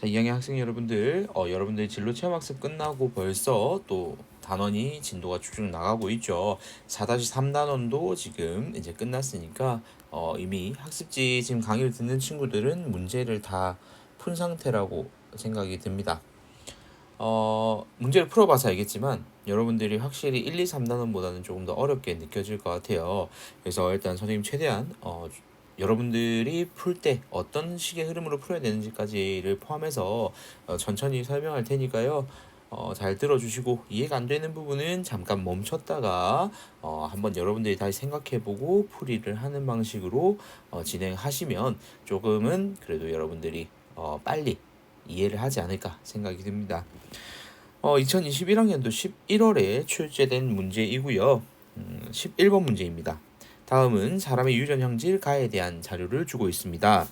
자, 2학년 학생 여러분들, 여러분들 진로 체험학습 끝나고 벌써 또 단원이 진도가 쭉쭉 나가고 있죠. 4-3 단원도 지금 이제 끝났으니까 이미 학습지 지금 강의를 듣는 친구들은 문제를 다 푼 상태라고 생각이 듭니다. 문제를 풀어봐서 알겠지만 여러분들이 확실히 1, 2, 3단원보다는 조금 더 어렵게 느껴질 것 같아요. 그래서 일단 선생님 최대한 여러분들이 풀 때 어떤 식의 흐름으로 풀어야 되는지까지를 포함해서 천천히 설명할 테니까요. 잘 들어주시고 이해가 안 되는 부분은 잠깐 멈췄다가 한번 여러분들이 다시 생각해보고 풀이를 하는 방식으로 진행하시면 조금은 그래도 여러분들이 빨리 이해를 하지 않을까 생각이 듭니다. 2021학년도 11월에 출제된 문제이고요. 11번 문제입니다. 다음은 사람의 유전형질 가에 대한 자료를 주고 있습니다.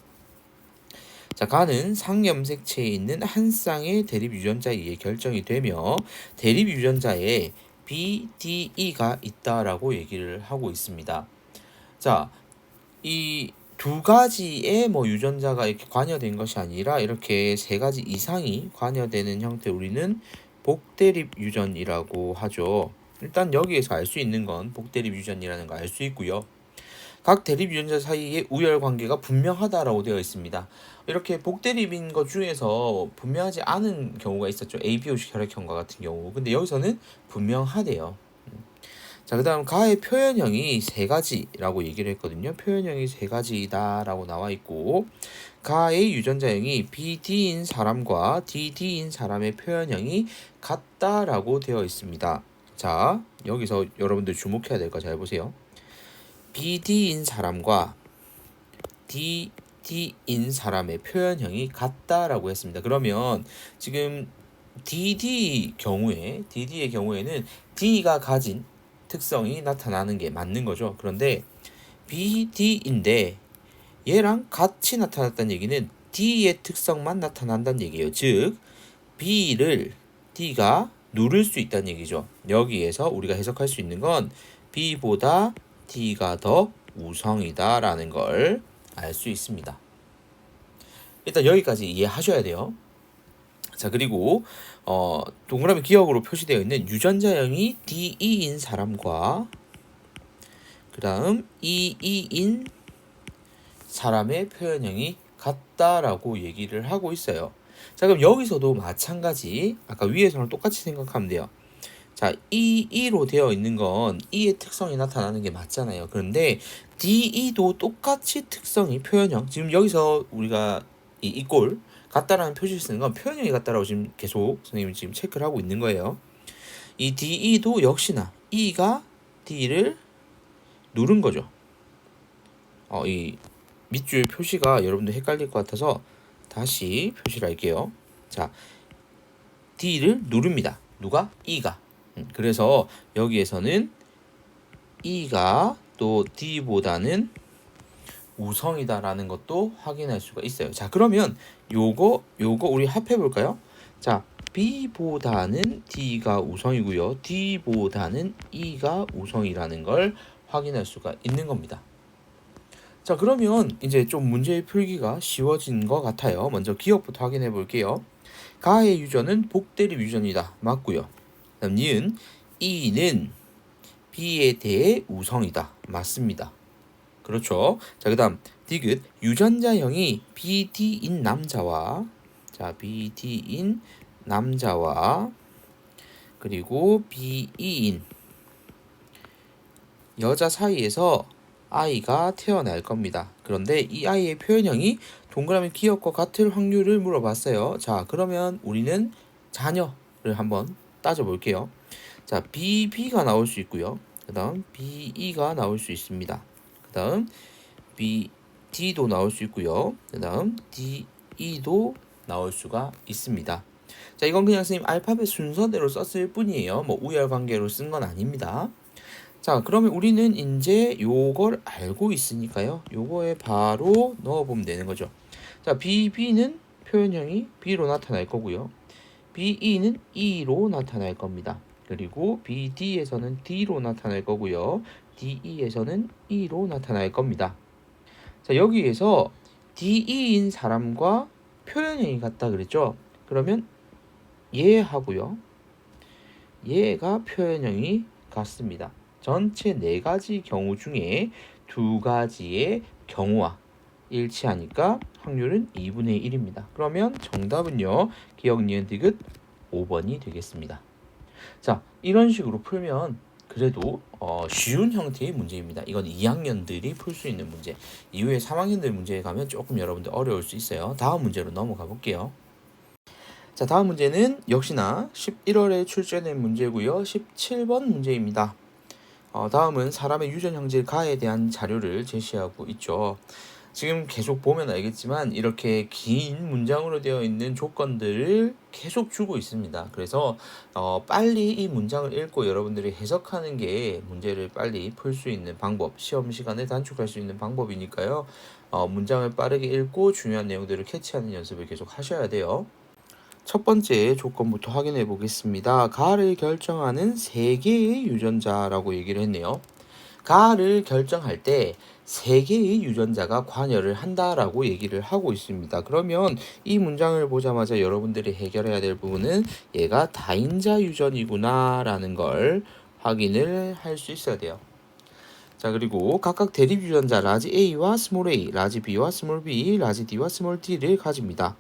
자, 가는 상염색체에 있는 한 쌍의 대립 유전자에 의해 결정이 되며 대립 유전자에 BDE가 있다라고 얘기를 하고 있습니다. 자, 이 두 가지의 유전자가 이렇게 관여된 것이 아니라 이렇게 세 가지 이상이 관여되는 형태 우리는 복대립 유전이라고 하죠. 일단 여기에서 알 수 있는 건 복대립 유전이라는 거 알 수 있고요. 각 대립 유전자 사이의 우열 관계가 분명하다라고 되어 있습니다. 이렇게 복대립인 것 중에서 분명하지 않은 경우가 있었죠. ABO식 혈액형과 같은 경우. 근데 여기서는 분명하대요. 자, 그 다음 가의 표현형이 세 가지라고 얘기를 했거든요. 표현형이 세 가지다라고 나와 있고 가의 유전자형이 BD인 사람과 DD인 사람의 표현형이 같다라고 되어 있습니다. 자, 여기서 여러분들 주목해야 될 거 잘 보세요. BD인 사람과 DD인 사람의 표현형이 같다라고 했습니다. 그러면 지금 DD의 경우에는 D가 가진 특성이 나타나는 게 맞는 거죠. 그런데 BD인데 얘랑 같이 나타났다는 얘기는 D의 특성만 나타난다는 얘기예요. 즉 B를 D가 누를 수 있다는 얘기죠. 여기에서 우리가 해석할 수 있는 건 B보다 D가 더 우성이다라는 걸 알 수 있습니다. 일단 여기까지 이해하셔야 돼요. 자, 그리고 동그라미 기억으로 표시되어 있는 유전자형이 DE인 사람과 그 다음 EE인 사람의 표현형이 같다라고 얘기를 하고 있어요. 자, 그럼 여기서도 마찬가지 아까 위에서랑 똑같이 생각하면 돼요. 자, EE로 되어 있는 건 E의 특성이 나타나는 게 맞잖아요. 그런데 DE도 똑같이 특성이 표현형. 지금 여기서 우리가 이 꼴 같다라는 표시를 쓰는 건 표현형이 같다라고 지금 계속 선생님이 지금 체크를 하고 있는 거예요. 이 DE도 역시나 E가 D를 누른 거죠. 이 밑줄 표시가 여러분들 헷갈릴 것 같아서 다시 표시를 할게요. 자, D를 누릅니다. 누가? E가. 그래서 여기에서는 E가 또 D보다는 우성이다라는 것도 확인할 수가 있어요. 자, 그러면 요거 우리 합해 볼까요? 자, B보다는 D가 우성이고요. D보다는 E가 우성이라는 걸 확인할 수가 있는 겁니다. 자, 그러면 이제 좀 문제의 풀기가 쉬워진 것 같아요. 먼저 기억부터 확인해 볼게요. 가의 유전은 복대립 유전이다. 맞고요. 다음 니은 E는 B에 대해 우성이다. 맞습니다. 그렇죠. 자, 그 다음 디귿 유전자형이 BD인 남자와 BD인 남자와 그리고 BE인 여자 사이에서 아이가 태어날 겁니다. 그런데 이 아이의 표현형이 동그라미 기억과 같을 확률을 물어봤어요. 자, 그러면 우리는 자녀를 한번 따져볼게요. 자, BB가 나올 수 있고요. 그 다음 BE가 나올 수 있습니다. 그 다음 BD도 나올 수 있고요. 그 다음 DE도 나올 수가 있습니다. 자, 이건 그냥 선생님 알파벳 순서대로 썼을 뿐이에요. 우열 관계로 쓴 건 아닙니다. 자, 그러면 우리는 이제 요걸 알고 있으니까요. 요거에 바로 넣어보면 되는 거죠. 자, BB는 표현형이 B로 나타날 거고요. BE는 E로 나타날 겁니다. 그리고 BD에서는 D로 나타날 거고요. DE에서는 E로 나타날 겁니다. 자, 여기에서 DE인 사람과 표현형이 같다 그랬죠? 그러면 얘하고요. 얘가 표현형이 같습니다. 전체 4가지 경우 중에 2가지의 경우와 일치하니까 확률은 2분의 1입니다. 그러면 정답은요. 기억, 니은, 디귿 5번이 되겠습니다. 자, 이런 식으로 풀면 그래도 쉬운 형태의 문제입니다. 이건 2학년들이 풀 수 있는 문제. 이후에 3학년들 문제에 가면 조금 여러분들 어려울 수 있어요. 다음 문제로 넘어가 볼게요. 자, 다음 문제는 역시나 11월에 출제된 문제고요. 17번 문제입니다. 다음은 사람의 유전 형질 가에 대한 자료를 제시하고 있죠. 지금 계속 보면 알겠지만 이렇게 긴 문장으로 되어 있는 조건들을 계속 주고 있습니다. 그래서 빨리 이 문장을 읽고 여러분들이 해석하는 게 문제를 빨리 풀 수 있는 방법, 시험 시간을 단축할 수 있는 방법이니까요. 문장을 빠르게 읽고 중요한 내용들을 캐치하는 연습을 계속 하셔야 돼요. 첫 번째 조건부터 확인해 보겠습니다. 가를 결정하는 3개의 유전자라고 얘기를 했네요. 가를 결정할 때 3개의 유전자가 관여를 한다라고 얘기를 하고 있습니다. 그러면 이 문장을 보자마자 여러분들이 해결해야 될 부분은 얘가 다인자 유전이구나 라는 걸 확인을 할 수 있어야 돼요. 자, 그리고 각각 대립 유전자 라지 A와 스몰 a, 라지 B와 스몰 b, 라지 D와 스몰 d를 가집니다.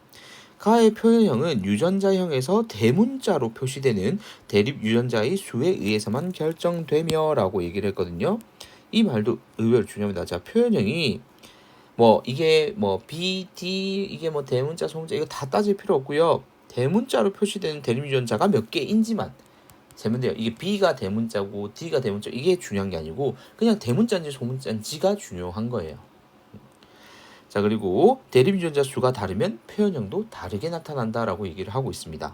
가의 표현형은 유전자형에서 대문자로 표시되는 대립 유전자의 수에 의해서만 결정되며 라고 얘기를 했거든요. 이 말도 의외로 중요합니다. 자, 표현형이 이게 B, D, 이게 대문자, 소문자 이거 다 따질 필요 없고요. 대문자로 표시되는 대립 유전자가 몇 개인지만 세면 돼요. 이게 B가 대문자고 D가 대문자 이게 중요한 게 아니고 그냥 대문자인지 소문자인지가 중요한 거예요. 자, 그리고 대립 유전자 수가 다르면 표현형도 다르게 나타난다라고 얘기를 하고 있습니다.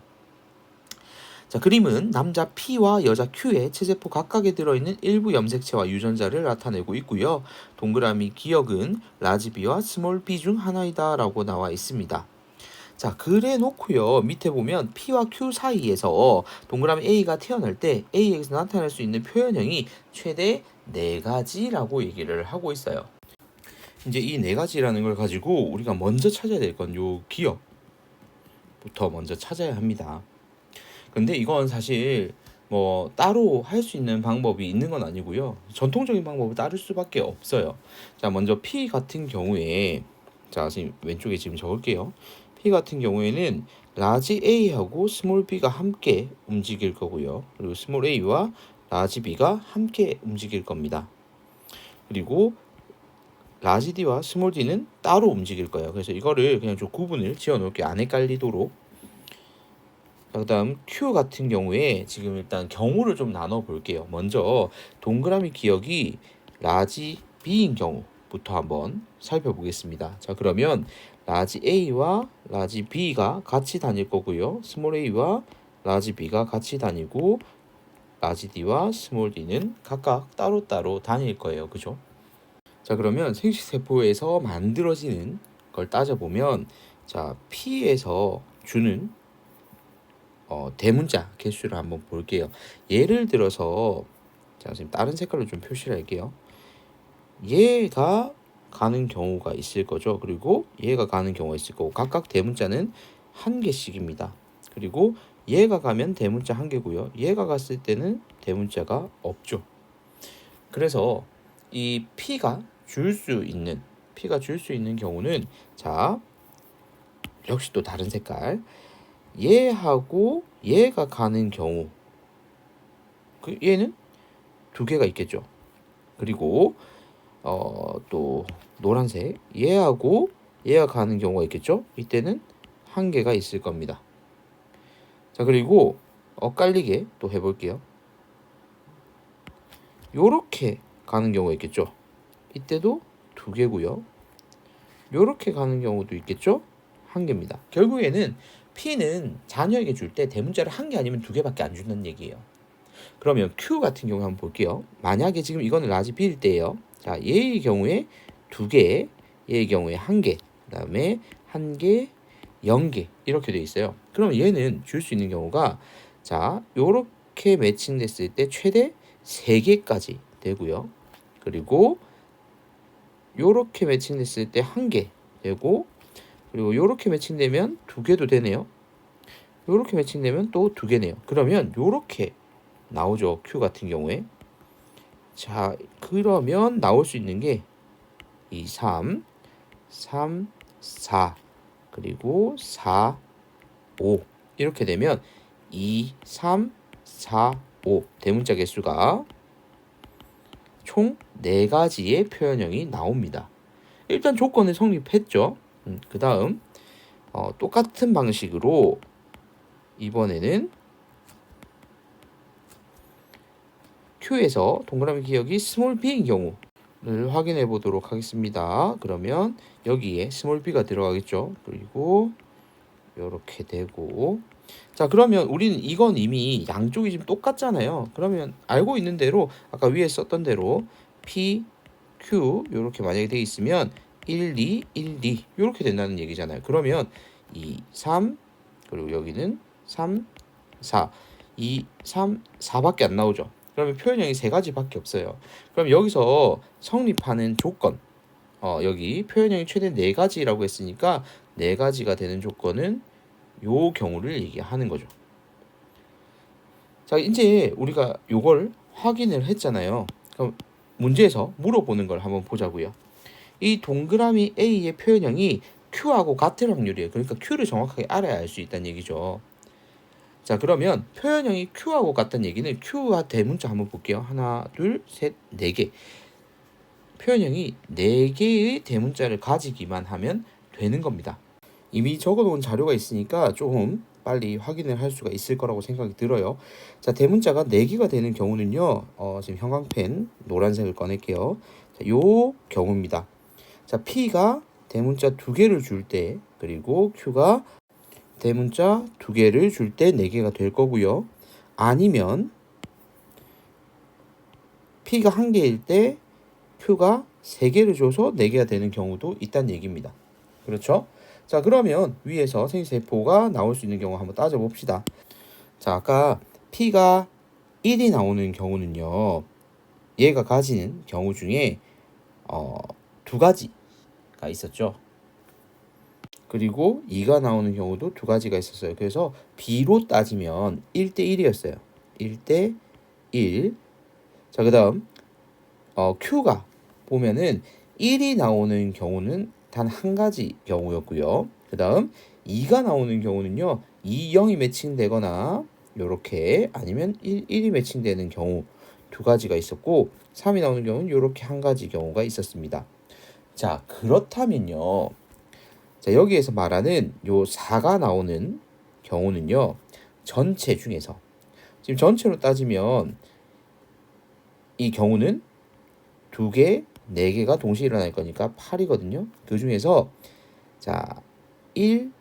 자, 그림은 남자 P와 여자 Q의 체세포 각각에 들어있는 일부 염색체와 유전자를 나타내고 있고요. 동그라미 기억은 라지 B와 스몰 b 중 하나이다 라고 나와 있습니다. 자, 그래 놓고요. 밑에 보면 P와 Q 사이에서 동그라미 A가 태어날 때 A에서 나타날 수 있는 표현형이 최대 4가지라고 얘기를 하고 있어요. 이제 이 4가지라는 걸 가지고 우리가 먼저 찾아야 될 건 요 기억부터 먼저 찾아야 합니다. 근데 이건 사실 따로 할 수 있는 방법이 있는 건 아니고요. 전통적인 방법을 따를 수밖에 없어요. 자, 먼저 P 같은 경우에 자, 지금 왼쪽에 지금 적을게요. P 같은 경우에는 라지 A하고 스몰 b가 함께 움직일 거고요. 그리고 스몰 a와 라지 b가 함께 움직일 겁니다. 그리고 라지 D와 스몰 D는 따로 움직일 거예요. 그래서 이거를 그냥 좀 구분을 지어 놓을게요. 안 헷갈리도록. 그 다음 Q 같은 경우에 지금 일단 경우를 좀 나눠 볼게요. 먼저 동그라미 기억이 라지 B인 경우부터 한번 살펴보겠습니다. 자, 그러면 라지 A와 라지 B가 같이 다닐 거고요. 스몰 a와 라지 B가 같이 다니고 라지 D와 스몰 D는 각각 따로따로 다닐 거예요. 그죠? 자, 그러면 생식세포에서 만들어지는 걸 따져보면 자, P에서 주는 대문자 개수를 한번 볼게요. 예를 들어서 자, 지금 다른 색깔로 좀 표시를 할게요. 얘가 가는 경우가 있을 거죠. 그리고 얘가 가는 경우가 있을 거고 각각 대문자는 1개씩입니다. 그리고 얘가 가면 대문자 1개고요. 얘가 갔을 때는 대문자가 없죠. 그래서 이 P가 줄 수 있는 경우는 자, 역시 또 다른 색깔 얘하고 얘가 가는 경우 얘는 2개가 있겠죠. 그리고 또 노란색 얘하고 얘가 가는 경우가 있겠죠. 이때는 1개가 있을 겁니다. 자, 그리고 엇갈리게 또 해볼게요. 요렇게 가는 경우가 있겠죠. 이때도 2개고요. 요렇게 가는 경우도 있겠죠. 1개입니다. 결국에는 P는 자녀에게 줄 때 대문자를 1개 아니면 2개밖에 안 준다는 얘기예요. 그러면 Q 같은 경우 한번 볼게요. 만약에 지금 이거는 라지 B일 때예요. 자, 얘의 경우에 2개, 얘의 경우에 1개, 그 다음에 1개, 0개 이렇게 돼 있어요. 그럼 얘는 줄 수 있는 경우가 자, 요렇게 매칭됐을 때 최대 3개까지 되고요. 그리고 요렇게 매칭됐을 때 1개 되고 그리고 요렇게 매칭되면 2개도 되네요. 요렇게 매칭되면 또 2개네요. 그러면 요렇게 나오죠. Q 같은 경우에. 자, 그러면 나올 수 있는 게 2, 3, 3, 4, 그리고 4, 5. 이렇게 되면 2, 3, 4, 5 대문자 개수가 총 4가지의 표현형이 나옵니다. 일단 조건을 성립했죠. 그 다음 똑같은 방식으로 이번에는 Q에서 동그라미 기억이 스몰 b인 경우를 확인해 보도록 하겠습니다. 그러면 여기에 스몰 b가 들어가겠죠. 그리고 이렇게 되고, 자 그러면 우리는 이건 이미 양쪽이 지금 똑같잖아요. 그러면 알고 있는 대로 아까 위에 썼던 대로 P, Q 이렇게 만약에 돼 있으면 1, 2, 1, 2 이렇게 된다는 얘기잖아요. 그러면 2, 3 그리고 여기는 3, 4 2, 3, 4밖에 안 나오죠. 그러면 표현형이 3가지밖에 없어요. 그럼 여기서 성립하는 조건, 여기 표현형이 최대 4가지라고 했으니까 4가지가 되는 조건은 요 경우를 얘기하는 거죠. 자, 이제 우리가 요걸 확인을 했잖아요. 그럼 문제에서 물어보는 걸 한번 보자고요. 이 동그라미 A의 표현형이 Q하고 같을 확률이에요. 그러니까 Q를 정확하게 알아야 알 수 있다는 얘기죠. 자, 그러면 표현형이 Q하고 같다는 얘기는 Q와 대문자 한번 볼게요. 하나, 둘, 셋, 4개. 표현형이 4개의 대문자를 가지기만 하면 되는 겁니다. 이미 적어놓은 자료가 있으니까 조금 빨리 확인을 할 수가 있을 거라고 생각이 들어요. 자, 대문자가 4개가 되는 경우는요. 지금 형광펜 노란색을 꺼낼게요. 자, 요 경우입니다. 자, P가 대문자 2개를 줄 때, 그리고 Q가 대문자 2개를 줄 때 4개가 될 거고요. 아니면 P가 1개일 때 Q가 3개를 줘서 4개가 되는 경우도 있다는 얘기입니다. 그렇죠? 자, 그러면 위에서 생세포가 나올 수 있는 경우 한번 따져봅시다. 자, 아까 P가 1이 나오는 경우는요. 얘가 가지는 경우 중에 2가지가 있었죠. 그리고 2가 나오는 경우도 2가지가 있었어요. 그래서 B로 따지면 1대 1이었어요. 1대 1. 자, 그 다음 Q가 보면은 1이 나오는 경우는 단 1가지 경우였고요. 그 다음 2가 나오는 경우는요. 2, 0이 매칭되거나 요렇게 아니면 1이 매칭되는 경우 2가지가 있었고 3이 나오는 경우는 요렇게 1가지 경우가 있었습니다. 자, 그렇다면요. 자, 여기에서 말하는 요 4가 나오는 경우는요. 전체 중에서 지금 전체로 따지면 이 경우는 2개, 4개가 동시에 일어날 거니까 8이거든요. 그 중에서 자 1,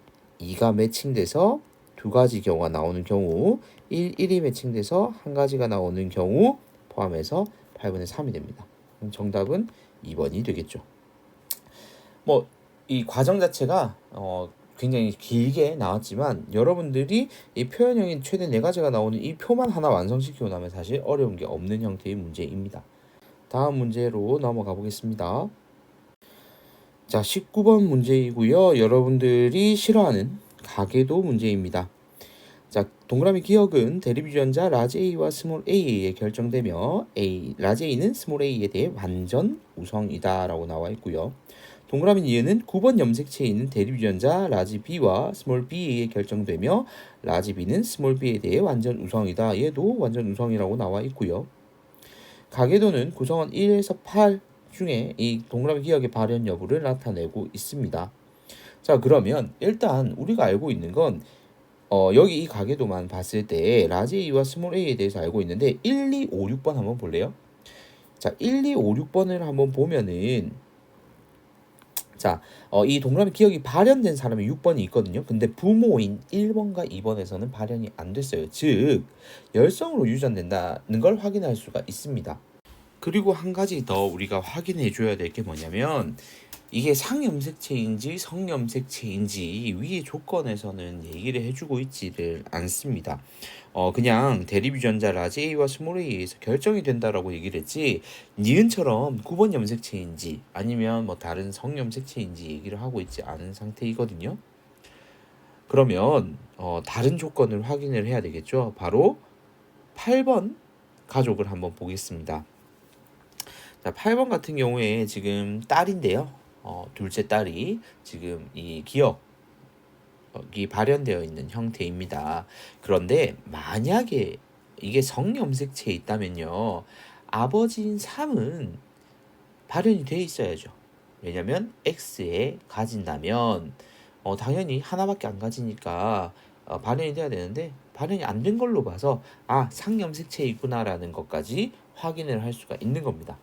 2가 매칭돼서 2가지 경우가 나오는 경우 1, 1이 매칭돼서 1가지가 나오는 경우 포함해서 8분의 3이 됩니다. 정답은 2번이 되겠죠. 뭐 이 과정 자체가 굉장히 길게 나왔지만 여러분들이 이 표현형인 최대 4가지가 나오는 이 표만 하나 완성시키고 나면 사실 어려운 게 없는 형태의 문제입니다. 다음 문제로 넘어가 보겠습니다. 자, 19번 문제이고요. 여러분들이 싫어하는 가계도 문제입니다. 자, 동그라미 기억은 대립 유전자 라지 A와 스몰 A에 결정되며 라지 A는 스몰 A에 대해 완전 우성이다 라고 나와 있고요. 동그라미 이유는 9번 염색체에 있는 대립 유전자 라지 B와 스몰 B에 결정되며 라지 B는 스몰 B에 대해 완전 우성이다. 얘도 완전 우성이라고 나와 있고요. 가계도는 구성원 1에서 8 중에 이 동그라미 기억의 발현 여부를 나타내고 있습니다. 자, 그러면 일단 우리가 알고 있는 건 여기 이 가계도만 봤을 때 라지 A와 스몰 A에 대해서 알고 있는데 1, 2, 5, 6번 한번 볼래요? 자, 1, 2, 5, 6번을 한번 보면은 자, 이 동그라미 기억이 발현된 사람이 6번이 있거든요. 근데 부모인 1번과 2번에서는 발현이 안 됐어요. 즉, 열성으로 유전된다는 걸 확인할 수가 있습니다. 그리고 한 가지 더 우리가 확인해 줘야 될 게 뭐냐면 이게 상염색체인지 성염색체인지 위의 조건에서는 얘기를 해주고 있지를 않습니다. 그냥 대립유전자 라지 A와 스몰 A에서 결정이 된다라고 얘기를 했지, 니은처럼 9번 염색체인지 아니면 뭐 다른 성염색체인지 얘기를 하고 있지 않은 상태이거든요. 그러면 다른 조건을 확인을 해야 되겠죠. 바로 8번 가족을 한번 보겠습니다. 자, 8번 같은 경우에 지금 딸인데요. 둘째 딸이 지금 이 기억이 발현되어 있는 형태입니다. 그런데 만약에 이게 성염색체에 있다면요, 아버지인 3은 발현이 돼 있어야죠. 왜냐면 X에 가진다면 당연히 하나밖에 안 가지니까 발현이 돼야 되는데, 발현이 안 된 걸로 봐서 상염색체에 있구나라는 것까지 확인을 할 수가 있는 겁니다.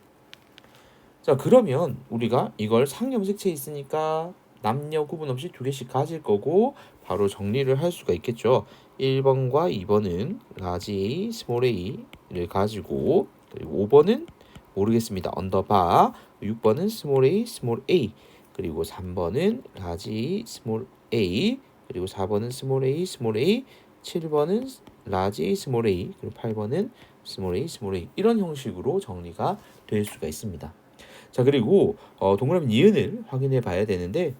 자, 그러면 우리가 이걸 상염색체에 있으니까 남녀 구분 없이 두 개씩 가질 거고 바로 정리를 할 수가 있겠죠. 1번과 2번은 라지 A, 스몰 A를 가지고, 그리고 5번은 모르겠습니다. 언더바, 6번은 스몰 A, 스몰 A, 그리고 3번은 라지 스몰 A, 그리고 4번은 스몰 A, 스몰 A, 7번은 라지 스몰 A, 그리고 8번은 스몰 A, 스몰 A, 이런 형식으로 정리가 될 수가 있습니다. 자, 그리고 동그라미 니은을 확인해 봐야 되는데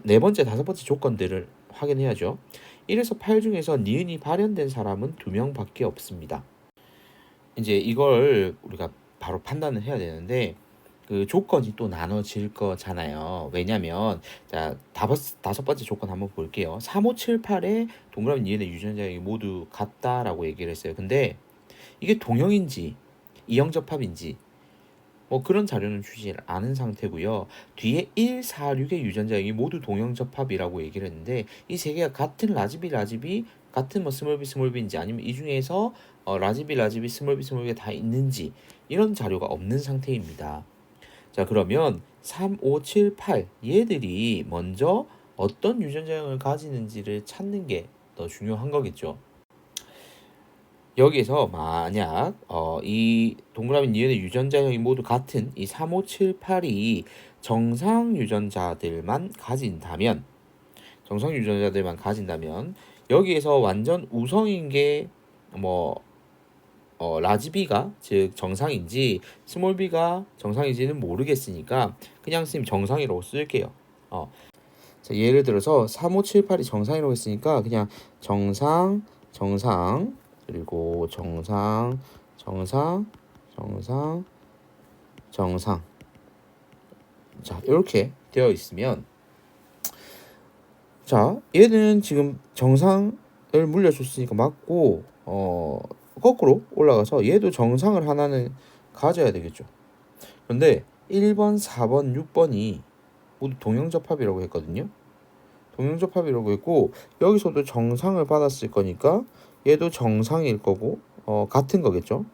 네 번째, 다섯 번째 조건들을 확인해야죠. 1에서 8 중에서 니은이 발현된 사람은 2명밖에 없습니다. 이제 이걸 우리가 바로 판단을 해야 되는데 그 조건이 또 나눠질 거잖아요. 왜냐면 자, 다섯 번째 조건 한번 볼게요. 3, 5, 7, 8에 동그라미 니은의 유전자형이 모두 같다라고 얘기를 했어요. 근데 이게 동형인지 이형접합인지 뭐 그런 자료는 주지 않은 상태고요. 뒤에 1, 4, 6의 유전자형이 모두 동형접합이라고 얘기를 했는데 이 세 개가 같은 라지비 같은 뭐 스몰비인지 아니면 이 중에서 라지비 스몰비가 다 있는지 이런 자료가 없는 상태입니다. 자, 그러면 3, 5, 7, 8 얘들이 먼저 어떤 유전자형을 가지는지를 찾는 게 더 중요한 거겠죠. 여기에서 만약 이 동그라미 니은의 유전자형이 모두 같은 이 3, 5, 7, 8이 정상 유전자들만 가진다면 여기에서 완전 우성인 게 뭐 라지 B가 즉 정상인지 스몰 B가 정상인지는 모르겠으니까 그냥 선생님 정상이라고 쓸게요. 자, 예를 들어서 3, 5, 7, 8이 정상이라고 했으니까 그냥 정상 그리고 정상 자, 이렇게 되어 있으면, 자, 얘는 지금 정상을 물려줬으니까 맞고 거꾸로 올라가서 얘도 정상을 하나는 가져야 되겠죠. 그런데 1번, 4번, 6번이 모두 동형접합이라고 했거든요. 동형접합이라고 했고 여기서도 정상을 받았을 거니까 얘도 정상일 거고 같은 거겠죠.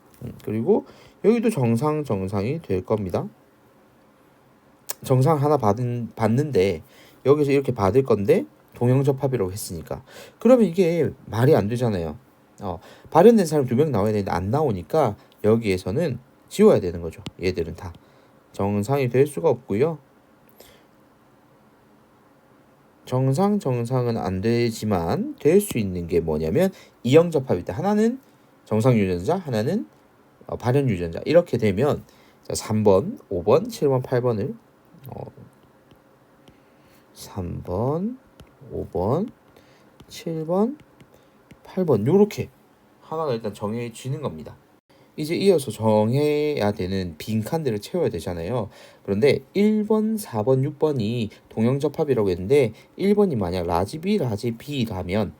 그리고 여기도 정상이 될 겁니다. 정상 하나 받는데 여기서 이렇게 받을 건데 동형접합이라고 했으니까 그러면 이게 말이 안 되잖아요. 발현된 사람 2명 나와야 되는데 안 나오니까 여기에서는 지워야 되는 거죠. 얘들은 다 정상이 될 수가 없고요. 정상은 안 되지만 될 수 있는 게 뭐냐면 이형접합일 때 하나는 정상 유전자, 하나는 발현 유전자. 이렇게 되면 3번, 5번, 7번, 8번을 3번, 5번, 7번, 8번 요렇게 하나가 일단 정해지는 겁니다. 이제 이어서 정해야 되는 빈칸들을 채워야 되잖아요. 그런데 1번, 4번, 6번이 동형접합이라고 했는데 1번이 만약 라지 B라면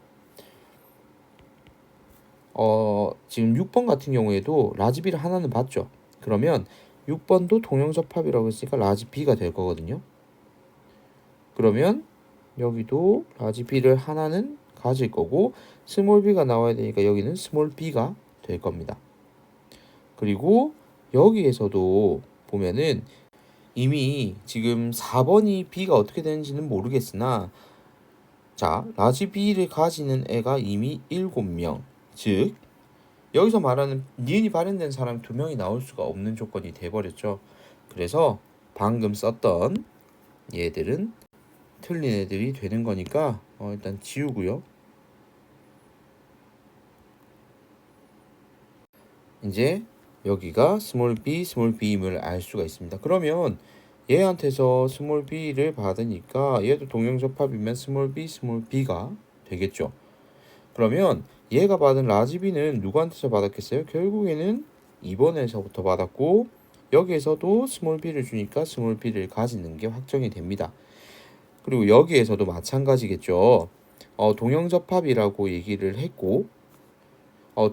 지금 6번 같은 경우에도 라지 B를 하나는 봤죠. 그러면 6번도 동형접합이라고 했으니까 라지 B가 될 거거든요. 그러면 여기도 라지 B를 하나는 가질 거고 스몰 b가 나와야 되니까 여기는 스몰 b가 될 겁니다. 그리고 여기에서도 보면은 이미 지금 4번이 b가 어떻게 되는지는 모르겠으나 자, 라지 b를 가지는 애가 이미 7명. 즉 여기서 말하는 니은이 발현된 사람 2명이 나올 수가 없는 조건이 돼버렸죠. 그래서 방금 썼던 얘들은 틀린 애들이 되는 거니까 일단 지우고요. 이제 여기가 스몰 b임을 알 수가 있습니다. 그러면 얘한테서 스몰 b를 받으니까 얘도 동형접합이면 스몰 b가 되겠죠. 그러면 얘가 받은 라지 b는 누구한테서 받았겠어요? 결국에는 2번에서부터 받았고 여기에서도 스몰 b를 주니까 스몰 b를 가지는 게 확정이 됩니다. 그리고 여기에서도 마찬가지겠죠. 동형접합이라고 얘기를 했고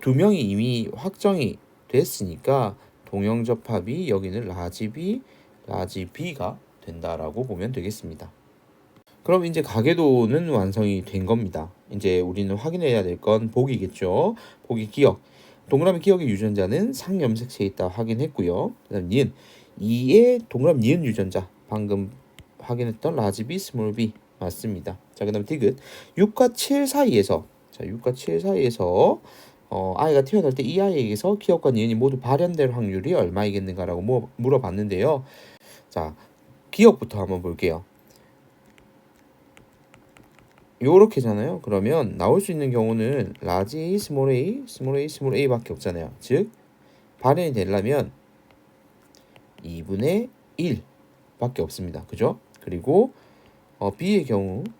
두 명이 이미 확정이 됐으니까 동형접합이 여기는 라지 B가 된다라고 보면 되겠습니다. 그럼 이제 가계도는 완성이 된 겁니다. 이제 우리는 확인해야 될 건 보기겠죠. 보기 기억. 동그라미 기억의 유전자는 상염색체에 있다 확인했고요. 그다음 니은 2의 동그라미 니은 유전자 방금 확인했던 라지 B, 스몰 b 맞습니다. 자, 그다음 디귿 6과 7 사이에서 자 6과 7 사이에서 아이가 태어날 때 이 아이에게서 기억과 니은이 모두 발현될 확률이 얼마이겠는가라고 물어봤는데요. 자, 기억부터 한번 볼게요. 요렇게잖아요. 그러면 나올 수 있는 경우는 라지 A, 스몰 A밖에 없잖아요. 즉 발현이 되려면 2분의 1밖에 없습니다. 그죠? 그리고 B의 경우도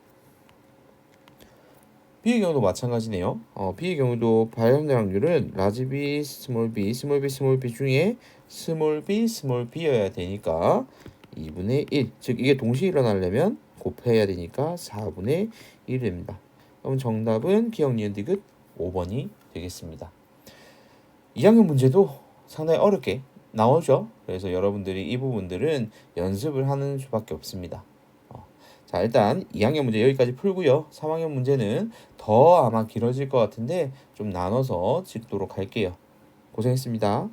마찬가지네요. B의 경우도 발현될 확률은 라지 B, 스몰 b 중에 스몰 B여야 되니까 2분의 1. 즉 이게 동시에 일어나려면 곱해야 되니까 4분의 1이 됩니다. 그럼 정답은 기억 니은 디귿 5번이 되겠습니다. 2학년 문제도 상당히 어렵게 나오죠. 그래서 여러분들이 이 부분들은 연습을 하는 수밖에 없습니다. 자, 일단 2학년 문제 여기까지 풀고요. 3학년 문제는 더 아마 길어질 것 같은데 좀 나눠서 짚도록 할게요. 고생했습니다.